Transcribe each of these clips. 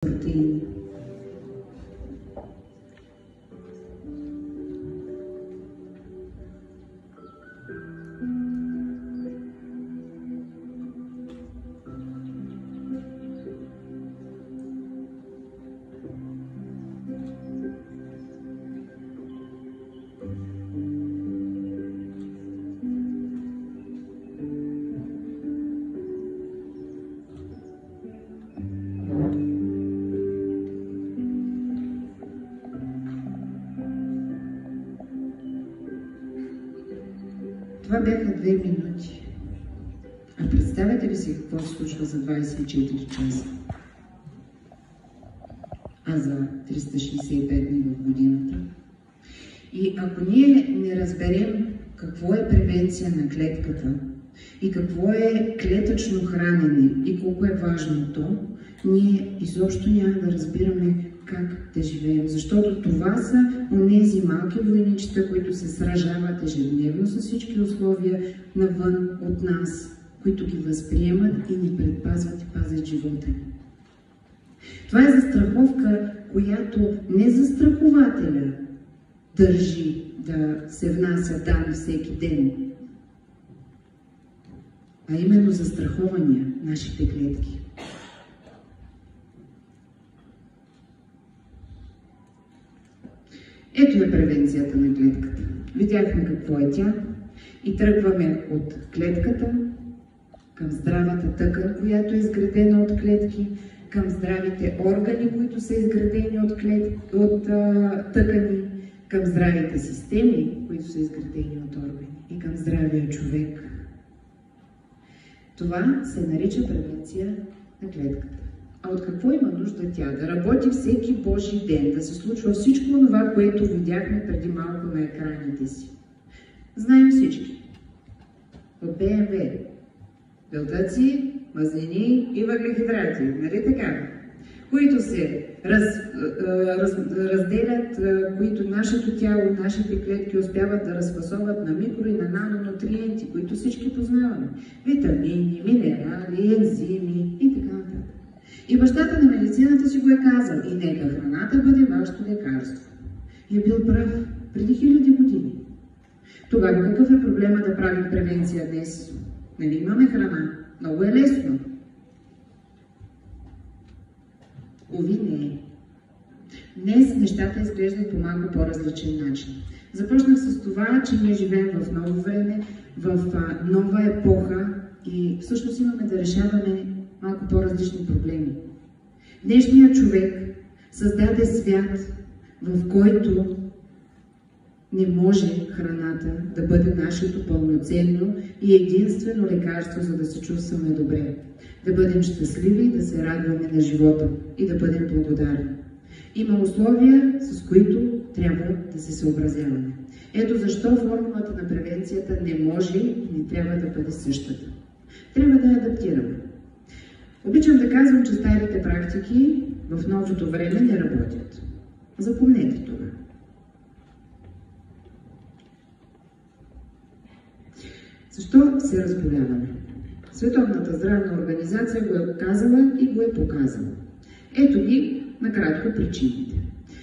протеини. Това бяха 2 минути. А представете ли си какво се случва за 24 часа? А за 365 дни в годината? И ако ние не разберем какво е превенция на клетката и какво е клетъчно хранене и колко е важно то, ние изобщо няма да разбираме как да живеем. Защото това са онези малки войничета, които се сражават ежедневно с всички условия навън от нас, които ги възприемат и ни предпазват и пазят живота ни. Това е застраховка, която не застрахователя държи да се внася там всеки ден, а именно застрахования нашите клетки. Ето е превенцията на клетката. Видяхме какво е тя и тръгваме от клетката към здравата тъкан, която е изградена от клетки, към здравите органи, които са изградени от тъкани, към здравите системи, които са изградени от органи и към здравия човек. Това се нарича превенция на клетката. А от какво има нужда тя? Да работи всеки Божий ден, да се случва всичко това, което видяхме преди малко на екраните си. Знаем всички. От БМВ. Белтъци, мазнини и въглехидрати. Нали така? Които се разделят, които нашето тяло, нашите клетки успяват да разфасоват на микро и на нанонутриенти, които всички познаваме. Витамини, минерали, ензими и така нататък. И бащата на медицината си го е казал: и нека храната бъде вашето лекарство. И е бил прав преди 1000 години. Тогава какъв е проблема да правим превенция днес? Нали имаме храна? Много е лесно. Уви не е. Днес нещата изглеждат по малко по-различен начин. Започнах с това, че ние живеем в ново време, в нова епоха и всъщност имаме да решаваме малко по-различни проблеми. Днешният човек създаде свят, в който не може храната да бъде нашето пълноценно и единствено лекарство, за да се чувстваме добре. Да бъдем щастливи, да се радваме на живота и да бъдем благодарни. Има условия, с които трябва да се съобразяваме. Ето защо формулата на превенцията не може и не трябва да бъде същата. Трябва да я адаптираме. Обичам да казвам, че старите практики в новото време не работят. Запомнете това. Защо се разболяваме? Световната здравна организация го е казала и го е показала. Ето ги накратко причините.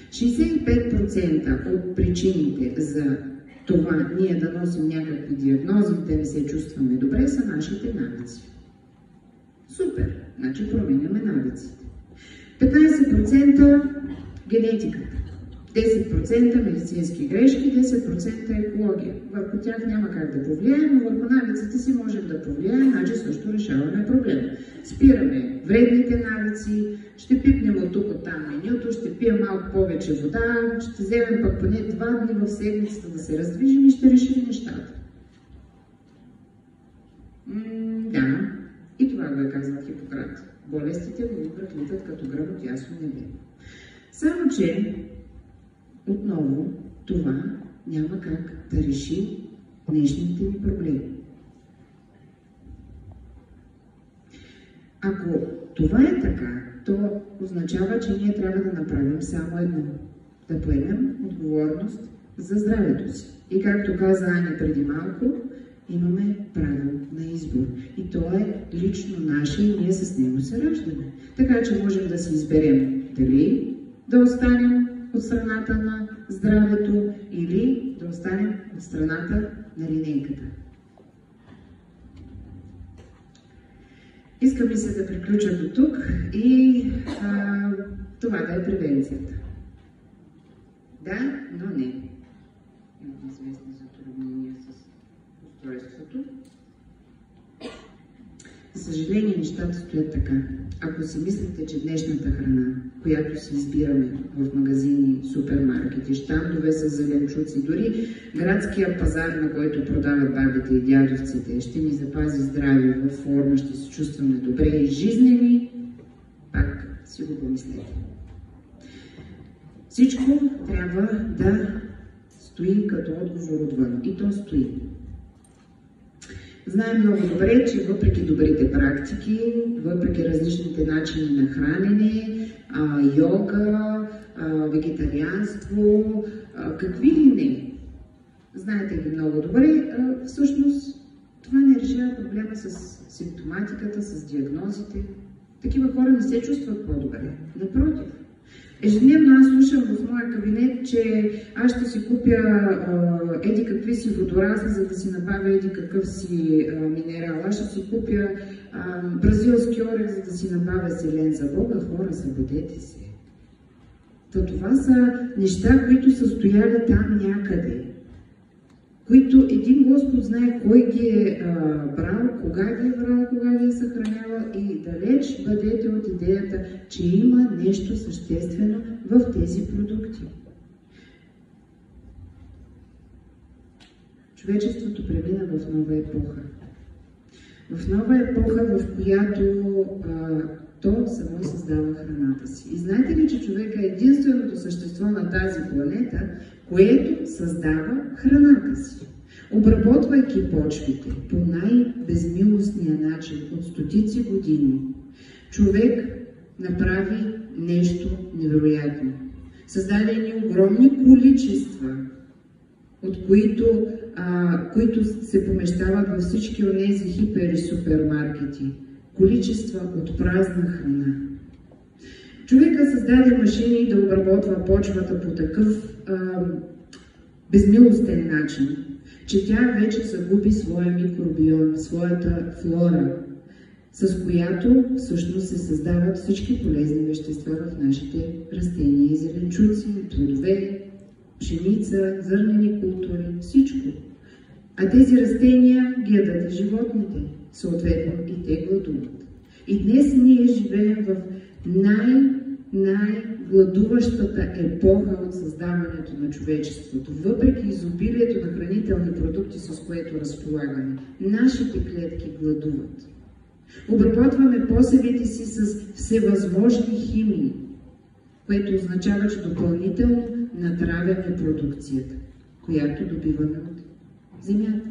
65% от причините за това ние да носим някакви диагнози, да не се чувстваме добре, са нашите навици. Супер! Значи променяме навиците. 15% генетиката. 10% медицински грешки, 10% екология. Върху тях няма как да повлияем, но върху навиците си можем да повлияем, значи също решаваме проблема. Спираме вредните навици, ще пипнем от тук, от там менюто, ще пием малко повече вода, ще вземем пък поне 2 дни в седмицата да се раздвижим и ще решим нещата. Да, и това го е казал Хипократ. Болестите го преклитат като гръм от ясно небе. Само че отново, това няма как да реши днешните ни проблеми. Ако това е така, то означава, че ние трябва да направим само едно. Да поемем отговорност за здравето си. И както каза Аня преди малко, имаме право на избор. И то е лично наше и ние с него се раждаме. Така че можем да си изберем дали да останем от страната на здравето или да останем от страната на линейката. Искам ми се да приключа до тук и това да е превенцията. Да, но не. Имам известни затруднения с устройството. За съжаление, нещата стоят така. Ако си мислите, че днешната храна, която си избираме в магазини, супермаркети, щандове с зеленчуци, дори градския пазар, на който продават бабите и дядовците, ще ни запази здраве, във форма, ще се чувстваме добре и жизнени, пак си го помислете. Всичко трябва да стои като отговор отвън. И то стои. Знаем много добре, че въпреки добрите практики, въпреки различните начини на хранене, йога, вегетарианство, какви ли не, знаете ги много добре, всъщност това не решава проблема с симптоматиката, с диагнозите. Такива хора не се чувстват по-добре. Напротив. Ежедневно аз слушам в моя кабинет, че аз ще си купя еди какви си водорасли, за да си набавя еди какъв си минерал. Аз ще си купя бразилски орех, за да си набавя селен. За Бога, хора, събудете се. Това са неща, които са стояли там някъде, които един Господ знае кой ги е брал, кога ги е брал, кога ги е съхранявал, и далеч бъдете от идеята, че има нещо съществено в тези продукти. Човечеството премина в нова епоха. В нова епоха, в която то само създава храната си. И знаете ли, че човек е единственото същество на тази планета, което създава храната си? Обработвайки почвите по най-безмилостния начин от стотици години, човек направи нещо невероятно. Създаде едни огромни количества, от които се помещават във всички онези хипер и супермаркети. Количества от празна храна. Човека създаде машини да обработва почвата по такъв безмилостен начин, че тя вече загуби своя микробиом, своята флора, с която всъщност се създават всички полезни вещества в нашите растения и зеленчуци, плодове, пшеница, зърнени култури, всичко. А тези растения ги ядат и животните, съответно и те гладуват. И днес ние живеем в най-гладуващата епоха от създаването на човечеството. Въпреки изобилието на хранителни продукти, с което разполагаме, нашите клетки гладуват. Обработваме посевите си с всевъзможни химии, което означава, че допълнително натравяме продукцията, която добиваме от земята.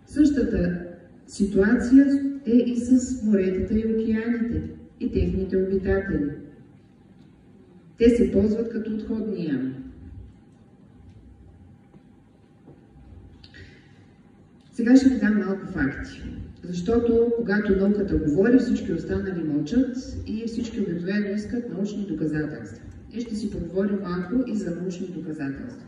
Същата ситуация е и с моретата и океаните и техните обитатели. Те се ползват като отходни ями. Сега ще ви дам малко факти, защото когато науката говори, всички останали мълчат и всички обикновено искат научни доказателства. И ще си поговорим малко и за научни доказателства.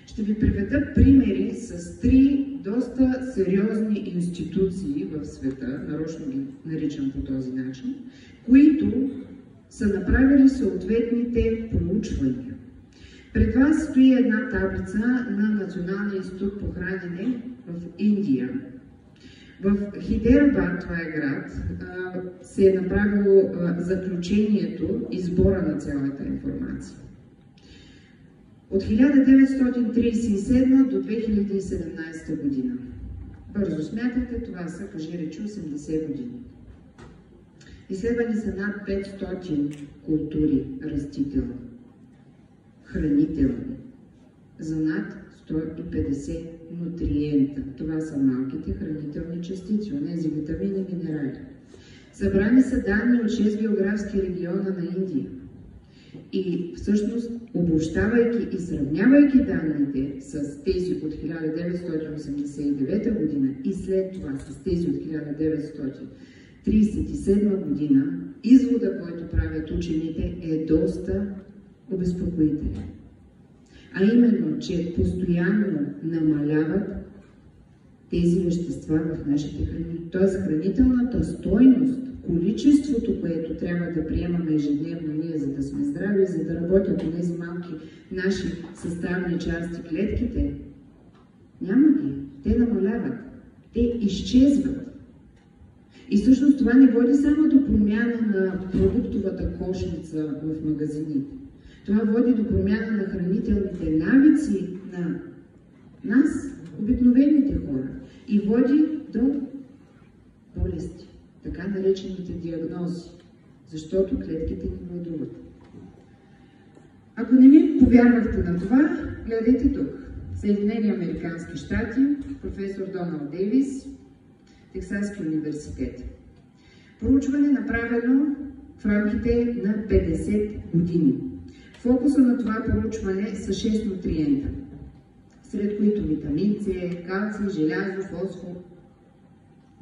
Ще ви приведа примери с 3 доста сериозни институции в света, нарочно ги наричам по този начин, които са направили съответните проучвания. Пред вас стои една таблица на Националния институт по хранене в Индия. В Хиderabad, това е град, се е направило заключението и сбора на цялата информация. От 1937 до 2017 година. Бързо смятате, това са, кажи речи, 80 години. Изследвани са над 500 култури растителни, хранителни, за над 150 нутриента. Това са малките хранителни частици, онези витамини и минерали. Събрани са данни от 6 географски региона на Индия. И всъщност, обобщавайки и сравнявайки данните с тези от 1989 година и след това с тези от 1937 година, извода, който правят учените, е доста обезпокоителен. А именно, че постоянно намаляват тези вещества в нашите храни. Тоест хранителната стойност, количеството, което трябва да приемаме ежедневно ние, за да сме здрави, за да работят тези малки наши съставни части, клетките, няма ги. Те намаляват. Те изчезват. И всъщност това не води само до промяна на продуктовата кошница в магазините. Това води до промяна на хранителните навици на нас, обикновените хора. И води до болести, така наречените диагнози, защото клетките ни владуват. Ако не ми повярвахте на това, гледайте тук. Съединени американски щати, професор Доналд Дейвис, Тексаски университет. Проучване направено в рамките на 50 години. Фокуса на това проучване са 6 нутриента, сред които витамин С, калций, желязо, фосфор.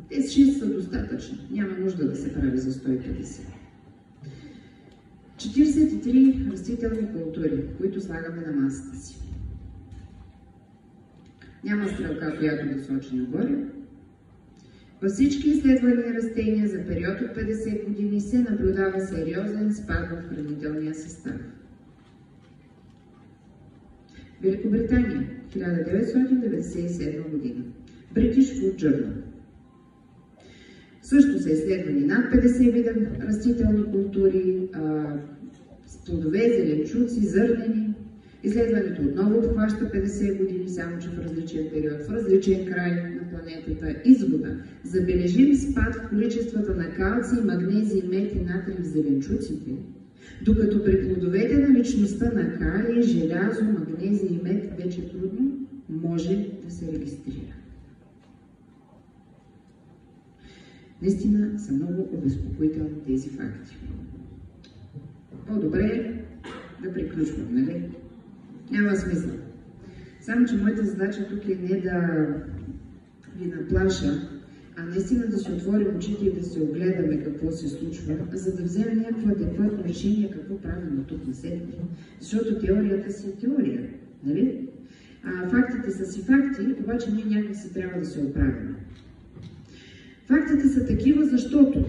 Тези 6 са достатъчни. Няма нужда да се прави за 150. 43 растителни култури, които слагаме на масата си. Няма стрелка, която да сочи нагоре. Във всички изследвани растения за период от 50 години се наблюдава сериозен спад в хранителния състав. Великобритания, 1997 година. British Food Journal. Също са изследвани над 50 вида растителни култури, плодове, зеленчуци, зърнени. Изследването отново обхваща 50 години, само че в различен период, в различен край на планетата. Извода. Забележим спад в количествата на калций, магнезий, мед и натрий в зеленчуците, докато при плодовете наличността на калий, желязо, магнезий и мед вече трудно може да се регистрира. Наистина са много обезпокоителни тези факти. По-добре да приключвам, нали? Няма смисъл. Само, че моята задача тук е не да ви наплаша, а наистина да се отворим очите и да се огледаме какво се случва, за да вземем някакво адекватно решение какво правим от тук на седми. Защото теорията си е теория, нали? Фактите са си факти, обаче ние някак си трябва да се оправим. Фактите са такива, защото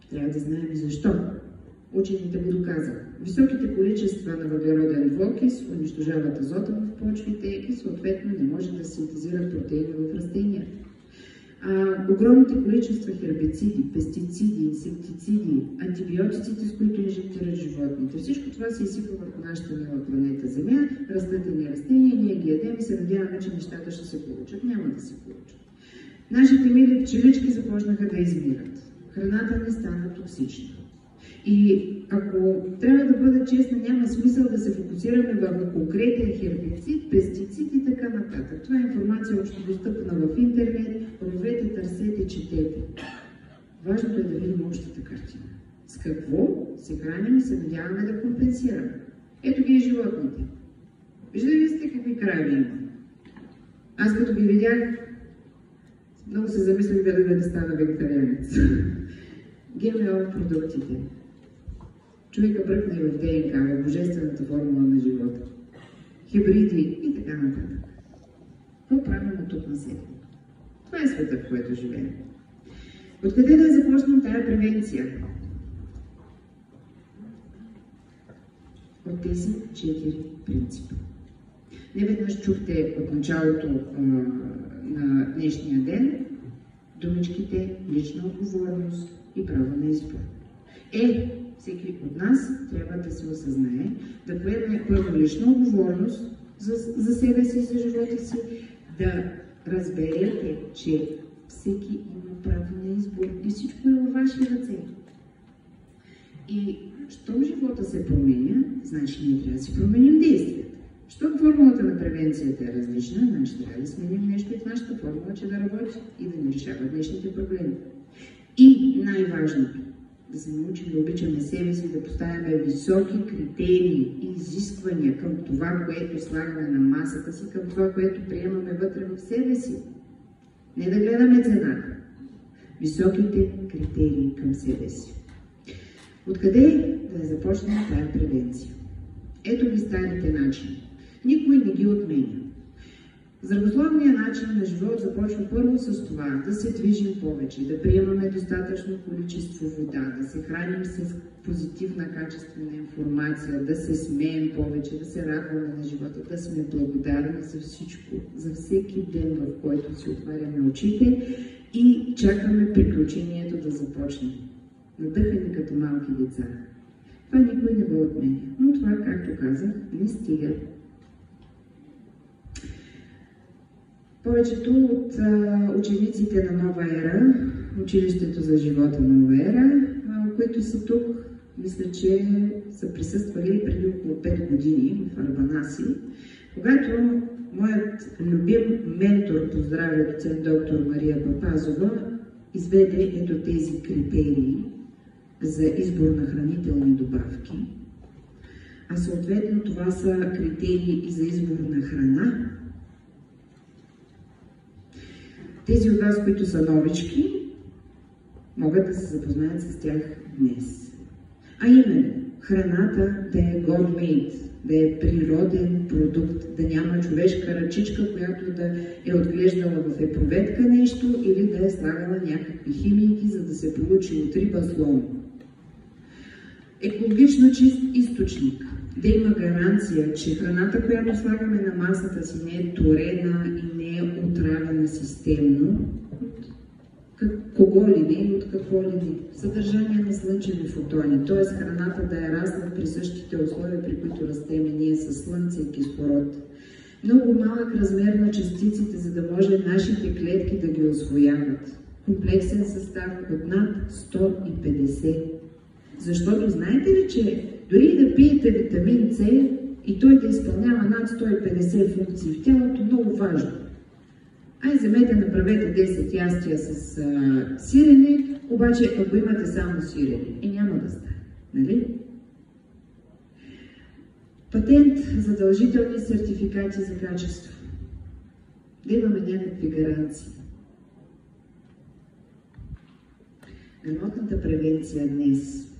трябва да знаем и защо. Учените го доказаха. Високите количества на въглероден двуокис унищожават азота в почвите и съответно не може да синтезират протеини в растенията. Огромните количества хербициди, пестициди, инсектициди, антибиотиците, с които инжектират животните, всичко това се изсипва върху нашата мила планета Земя, растат ни растения, ние ги ядем и се надяваме, че нещата ще се получат. Няма да се получат. Нашите мили пчелички започнаха да измират. Храната не стана токсична. И ако трябва да бъда честна, няма смисъл да се фокусираме върху конкретен хербицид, пестицид и така нататък. Това е информация общо достъпна в интернет, проверете, търсете, четете. Важното е да видим общата картина. С какво се храним и се надяваме да компенсираме. Ето ги и животните. Виждали сте какви крави има? Аз като ги видях, много се замислях да стана вегетарианец. ГМО продуктите. Човека бръкна и в ДНК, в божествената формула на живота. Хибриди и така нататък. Какво правим от тук на себе? Това е света, в който живеем. Откъде да започнем тая превенция? От тези 4 принципа. Неведнъж чухте от началото на днешния ден думичките лична отговорност и право на избор. Всеки от нас трябва да се осъзнае, да поеме първо лична отговорност за себе си и за живота си, да разберете, че всеки има право на избор и всичко е във ваши ръце. И щом живота се променя, значи ние трябва да си променим действията. Щом формулата на превенцията е различна, значи трябва да сменим нещо и в нашата формула, че да работи и да ни решава днешните проблеми. И най-важното, да се научим да обичаме себе си, да поставяме високи критерии и изисквания към това, което слагаме на масата си, към това, което приемаме вътре в себе си. Не да гледаме цената. Високите критерии към себе си. Откъде да я започнем тая превенция? Ето ви старите начини. Никой не ги отменя. Здравословният начин на живот започва първо с това да се движим повече, да приемаме достатъчно количество вода, да се храним с позитивна, качествена информация, да се смеем повече, да се радваме на живота, да сме благодарни за всичко, за всеки ден, в който си отваряме очите и чакаме приключението да започне. Надъхани като малки деца. Това никой не го отменя, но това, както казах, не стига. Повечето от учениците на Нова ера, училището за живота Нова ера, които са тук, мисля, че са присъствали преди около 5 години в Арбанаси, когато моят любим ментор по здраве, доцент доктор Мария Папазова, изведе ето тези критерии за избор на хранителни добавки, а съответно това са критерии и за избор на храна. Тези от вас, които са новички, могат да се запознаят с тях днес. А именно, храната да е God-made, да е природен продукт, да няма човешка ръчичка, която да е отглеждала в епроветка нещо или да е слагала някакви химийки, за да се получи от риба слон. Екологично чист източник. Да има гаранция, че храната, която слагаме на масата си, не е торена и не е отравена системно. Кого ли не и от какво ли не. Съдържание на слънчеви фотони, т.е. храната да е расла при същите условия, при които растеме ние със слънце и кислород. Много малък размер на частиците, за да може нашите клетки да ги усвояват. Комплексен състав от над 150. Защото знаете ли, че дори да пиете витамин С и той да изпълнява над 150 функции в тялото, много важно. Вземете, направете 10 ястия с сирене, обаче ако имате само сирене, няма да стане, нали? Патент, задължителни сертификати за качество. Да имаме някакви гаранции. Грамотната превенция днес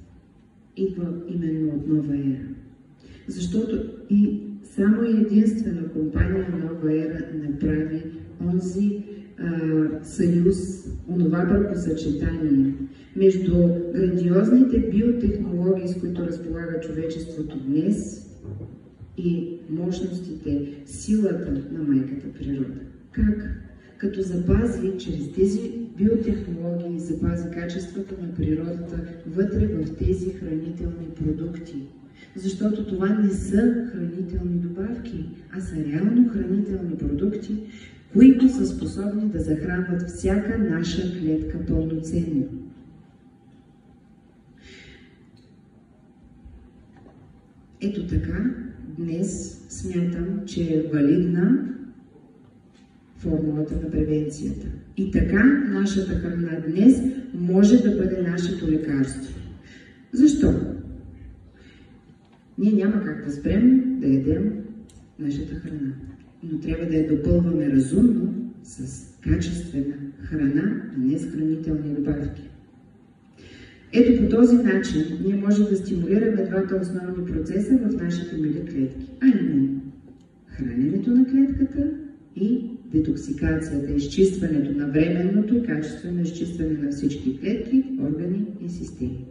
идва именно от Нова ера. Защото и само единствена компания Нова ера направи онзи съюз, онова бракосъчетание между грандиозните биотехнологии, с които разполага човечеството днес, и мощностите, силата на майката природа. Как? Като запази чрез тези биотехнологии, запази качеството на природата вътре в тези хранителни продукти. Защото това не са хранителни добавки, а са реално хранителни продукти, които са способни да захранват всяка наша клетка пълноценно. Ето така, днес смятам, че е валидна формулата на превенцията. И така, нашата храна днес може да бъде нашето лекарство. Защо? Ние няма как да спрем да ядем нашата храна, но трябва да я допълваме разумно с качествена храна, а не с хранителни добавки. Ето по този начин ние можем да стимулираме двата основни процеса в нашите мили клетки, а именно храненето на клетката и детоксикацията, изчистването на временното и качествено изчистване на всички клетки, органи и системи.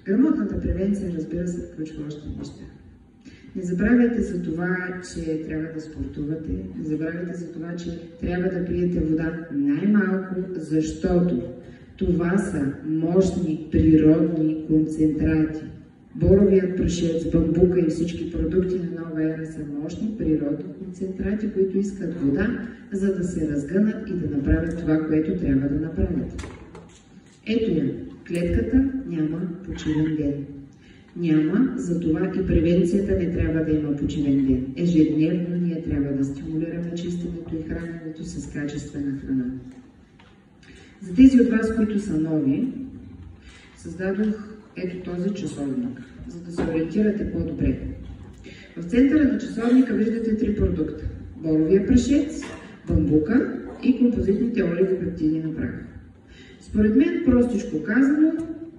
Грамотната превенция, разбира се, включва още неща. Не забравяйте за това, че трябва да спортувате, не забравяйте за това, че трябва да пиете вода най-малко, защото това са мощни природни концентрати. Боровият прашец, бамбука и всички продукти на Нова ера са мощни природни концентрати, които искат вода, за да се разгънат и да направят това, което трябва да направят. Ето я, клетката няма почивен ден. Няма, затова и превенцията не трябва да има почивен ден. Ежедневно ние трябва да стимулираме чистенето и храненето с качествена храна. За тези от вас, които са нови, създадох ето този часовник, за да се ориентирате по-добре. В центъра на часовника виждате 3 продукта. Боровия прашец, бамбука и композитните олигопептиди на прах. Според мен, простичко казано,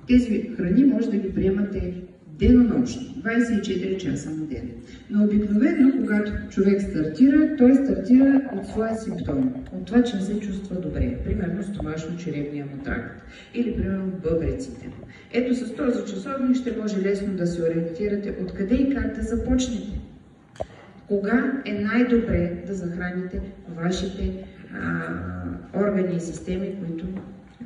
тези храни може да ги приемате денонощно, 24 часа на ден. Но обикновено, когато човек стартира, той стартира от своя симптом, от това, че не се чувства добре, примерно стомашно-черевния му тракт или примерно бъбреците. Ето с този часовник ще може лесно да се ориентирате откъде и как да започнете. Кога е най-добре да захраните вашите органи и системи, които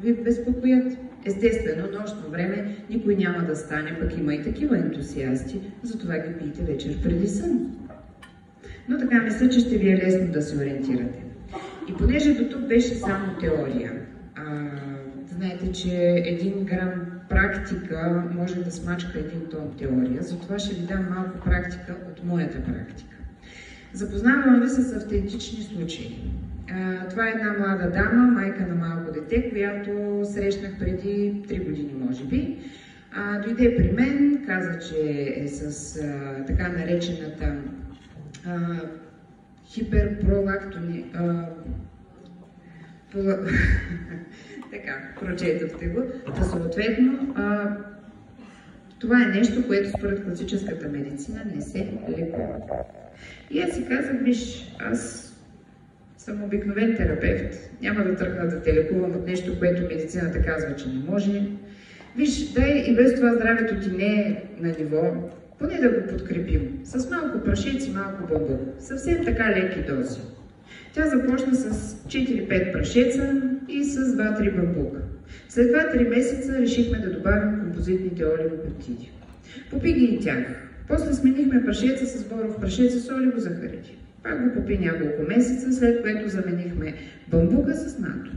ви безпокоят. Естествено, нощно време никой няма да стане, пък има и такива ентусиасти, затова ги пиете вечер преди сън. Но така мисля, че ще ви е лесно да се ориентирате. И понеже до тук беше само теория, знаете, че 1 грам практика може да смачка 1 тон теория, затова ще ви дам малко практика от моята практика. Запознавам ви с автентични случаи. Това е една млада дама, майка на малко дете, която срещнах преди 3 години, може би. Дойде при мен, каза, че е с така наречената хиперпролактони... така, прочетохте го. Та съответно, това е нещо, което според класическата медицина не се лекува. И аз си казах, виж, аз съм обикновен терапевт, няма да тръгна да те лекувам от нещо, което медицината казва, че не може. Виж, дай и без това здравето ти не е на ниво, поне да го подкрепим. С малко прашец и малко бамбук. Съвсем така леки дози. Тя започна с 4-5 прашеца и с 2-3 бамбука. След 2-3 месеца решихме да добавим композитните олигопептиди. Попи ги и тях. После сменихме прашеца с боров прашец с олигозахариди. Пак го попи няколко месеца, след което заменихме бамбука с нато.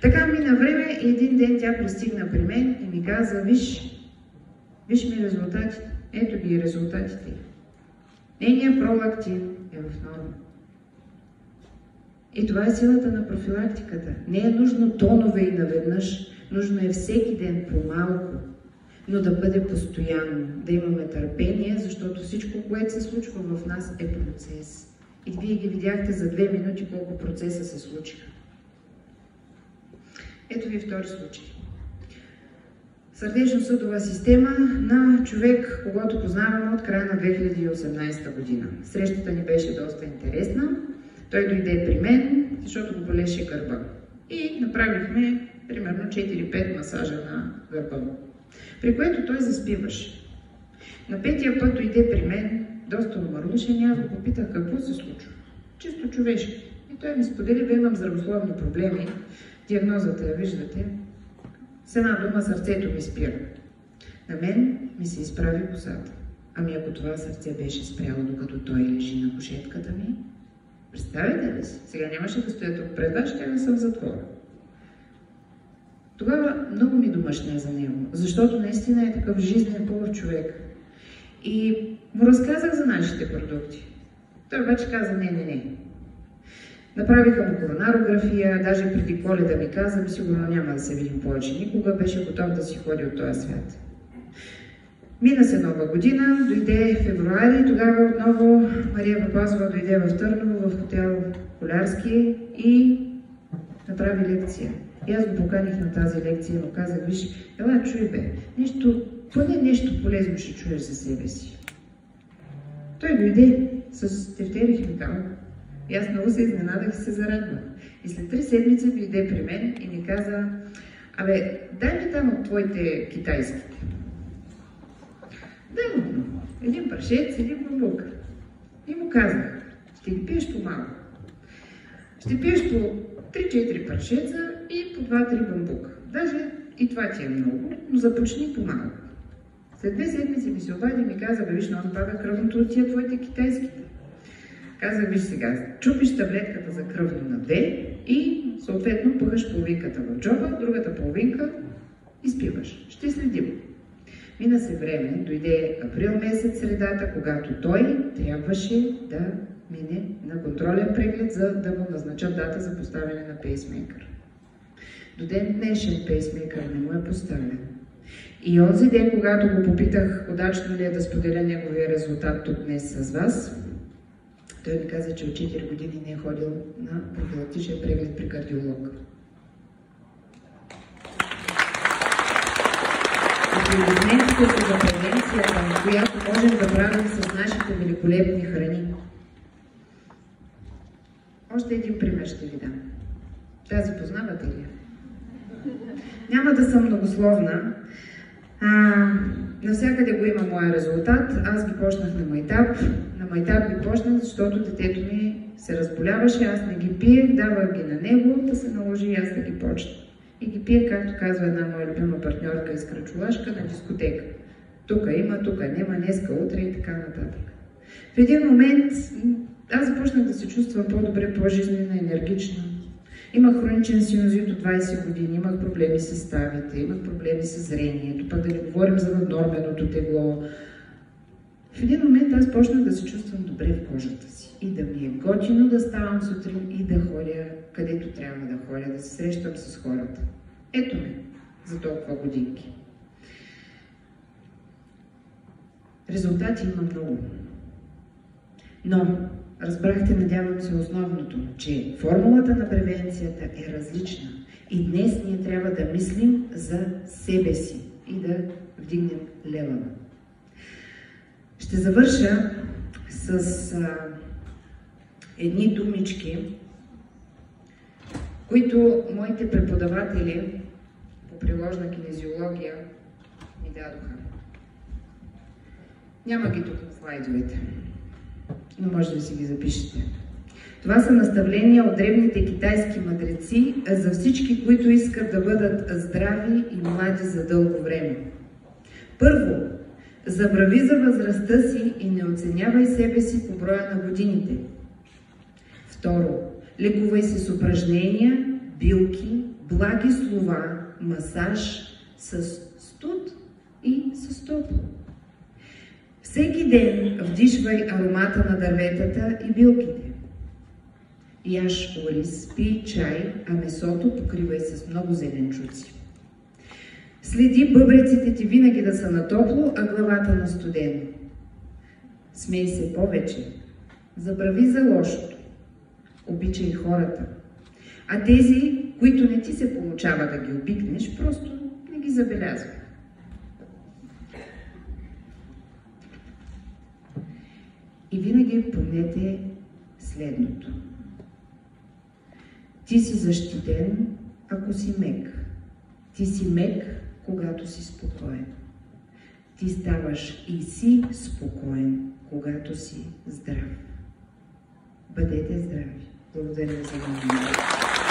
Така мина време и един ден тя пристигна при мен и ми каза, виж ми резултатите. Ето ги резултатите. Нейният пролактин е в норма. И това е силата на профилактиката. Не е нужно тонове и наведнъж. Нужно е всеки ден по-малко, но да бъде постоянно, да имаме търпение, защото всичко, което се случва в нас е процес. И вие ги видяхте за 2 минути колко процеса се случиха. Ето ви втори случай. Сърдечно-съдова система на човек, когото познаваме от края на 2018 година. Срещата ни беше доста интересна. Той дойде при мен, защото го болеше гърба. И направихме примерно 4-5 масажа на гърба му, при което той заспиваше. На 5-тия път дойде при мен, доста умърлушен, и аз го попитах какво се случва. Чисто човешки. И той ми сподели, да имам здравословни проблеми. Диагнозата я виждате. С една дума, сърцето ми спира. На мен ми се изправи косата. Ами ако това сърце беше спряло, докато той лежи на кушетката ми, представете ли си? Сега нямаше да стоя тук пред вас, ще да съм в затвора. Тогава много ми домъшня за него, защото наистина е такъв жизнен хубав човек. И му разказах за нашите продукти. Той обаче каза не. Направиха му коронарография, даже преди Коледа ми каза, сигурно няма да се видим повече никога, беше готов да си ходи от този свят. Мина се нова година, дойде февруари, тогава отново Мария Папазова дойде в Търново, в хотел Полярски и направи лекция. И аз го поканих на тази лекция и му казах, виж, ела чуй бе, поне нещо полезно ще чуеш за себе си. Той дойде с тефтер и химикал. И аз много се изненадах и се зарадвах. И след 3 седмици дойде при мен и ми каза, абе, дай ми там от твоите китайските. Да, един прашец, един бамбук. И му казах, ще ги пиеш по-малко. Ще пиеш по 3-4 прашеца и по 2-3 бамбука. Даже и това ти е много, но започни по-малко. След 2 седмици ми се обади и ми каза, бе, виж, много пада кръвното от тия твоите китайските. Казах, виж сега, чупиш таблетката за кръвно на 2 и съответно пъхаш половинката в джоба, другата половинка изпиваш. Ще следим. Мина се време, дойде април месец средата, когато той трябваше да мине на контролен преглед, за да му назначат дата за поставяне на пейсмейкър. До ден днешен пейсмейкър не му е поставен. И онзи ден, когато го попитах удачно ли е да споделя неговия резултат тук днес с вас, той ми каза, че от 4 години не е ходил на профилактичен преглед при кардиолог. аплодисментите са за превенцията, която можем да правим с нашите великолепни храни. Още един пример ще ви дам. Тази познавате ли? Няма да съм многословна. Навсякъде го има моя резултат. Аз ги почнах на майтап. На майтап ги почнах, защото детето ми се разболяваше, аз не ги пиех, давах ги на него, да се наложи и аз да ги почна. И ги пия, както казва една моя любима партньорка из Кръчулашка, на дискотека. Тук има, тук няма, днеска, утре и така нататък. В един момент аз започнах да се чувствам по-добре, по-жизнена, енергична. Имах хроничен синузит от 20 години, имах проблеми с ставите, имах проблеми с зрението, пък да не говорим за наднорменото тегло. В един момент аз почнах да се чувствам добре в кожата си и да ми е готино да ставам сутрин и да ходя където трябва да ходя, да се срещам с хората. Ето ме за толкова годинки. Резултати има много. Но разбрахте, надявам се, основното, че формулата на превенцията е различна. И днес ние трябва да мислим за себе си и да вдигнем левела. Ще завърша с едни думички, които моите преподаватели по приложна кинезиология ми дадоха. Няма ги тук на слайдовете, но може да си ги запишете. Това са наставления от древните китайски мъдреци за всички, които искат да бъдат здрави и млади за дълго време. Първо, забрави за възрастта си и не оценявай себе си по броя на годините. Второ, лекувай се с упражнения, билки, благи слова, масаж, с студ и с топло. Всеки ден вдишвай аромата на дърветата и билките. Яж ориз, пий чай, а месото покривай с много зеленчуци. Следи бъбреците ти винаги да са на топло, а главата на студено. Смей се повече. Забрави за лошото. Обичай хората. А тези, които не ти се получава да ги обикнеш, просто не ги забелязвай. И винаги помнете следното. Ти си защитен, ако си мек. Ти си мек, когато си спокоен. Ти ставаш и си спокоен, когато си здрав. Бъдете здрави. Благодаря за вниманието.